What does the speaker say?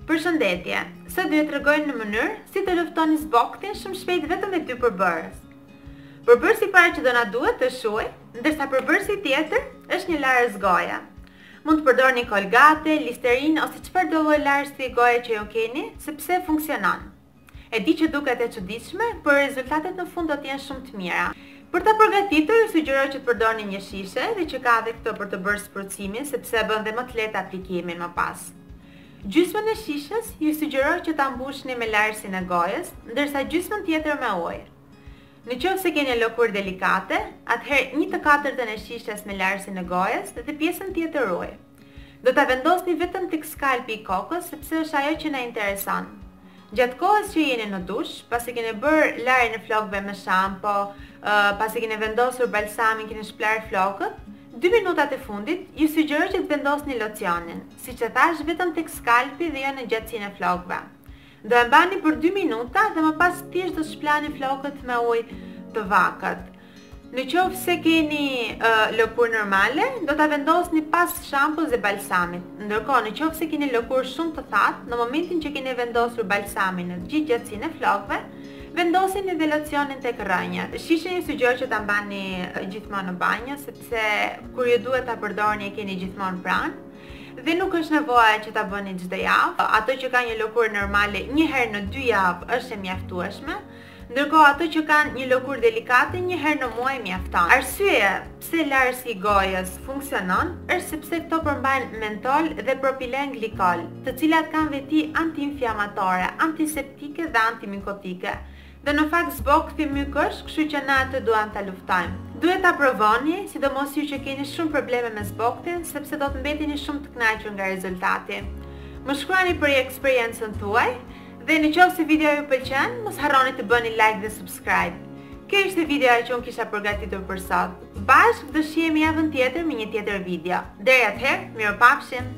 Përshëndetje, sot do t'ju tregoj në mënyrë si të luftoni zboktin shumë shpejt vetëm me 2 përbërës. Përbërësi i parë që do na duhet është uji, ndërsa përbërësi tjetër është një larës goje. Mund të përdorni Colgate, Listerine ose çfarë do lloj larësi goje që ju keni, sepse funksionon. E di që duket e çuditshme, por rezultatet në fund do të jenë shumë të mira. Për ta përgatitur, ju sugjeroj që të përdorni një shishe dhe që ka edhe këto për të bërë sprutësimin, sepse bën dhe më të lehtë aplikimin më pas. Gjysmën e shishes ju sugjeroj që ta mbushni me larësin e gojës, ndërsa gjysmën tjetër me ujë. Në qoftë se keni lëkurë delikate, atëherë 1/4 e shishes me larësin e gojës dhe pjesën tjetër ujë. Do ta vendosni vetëm tek skalpi i kokës, sepse është ajo që na intereson. Gjatë kohës që jeni në dush, pasi keni bërë larjen e flokëve me shampo, pasi keni vendosur balsamin, keni shplar flokët, 2 minutat e fundit, ju sugjeroj që të vendosni locionin, siç e thash vetëm tek skalpi dhe jo në gjatësinë e flokëve. Do e mbani për 2 minuta dhe më pas thjesht do shplani flokët me ujë të vakët. Në qoftë se keni lëkurë normale, do ta vendosni pas shampos dhe balsamit. Ndërkohë, në qoftë se keni lëkurë shumë të thatë, në momentin që keni vendosur balsamin në gjithë gjatësinë e flokëve, vendosini dhe locionin tek rrënja. Shishen ju sugjeroj që ta mbani gjithmonë në banjë, sepse kur ju duhet ta përdorni e keni gjithmonë pranë dhe nuk është nevoja që ta bëni çdo javë. Ato që kanë një lëkurë normale një herë në 2 javë është e mjaftueshme, ndërkohë ato që kanë një lëkurë delikate një herë në muaj mjafton. Arsyeja pse larësi i gojës funksionon është sepse këto përmbajnë mentol dhe propilen glikol, të cilat kanë veti antiinflamatore, antiseptike dhe antimikotike. Dhe në fakt zbokti myk është, kështu që na atë duam ta luftojmë. Duhet ta provoni, sidomos ju që keni shumë probleme me zboktin, sepse do të mbeteni shumë të kënaqur nga rezultati. Më shkruani për eksperiencën tuaj dhe në qoftë se video ju pëlqen, mos harroni të bëni like dhe subscribe. Kjo ishte videoja që unë kisha përgatitur për sot. Bashkë do shihemi javën tjetër me një tjetër video. Deri atëherë, mirupafshim.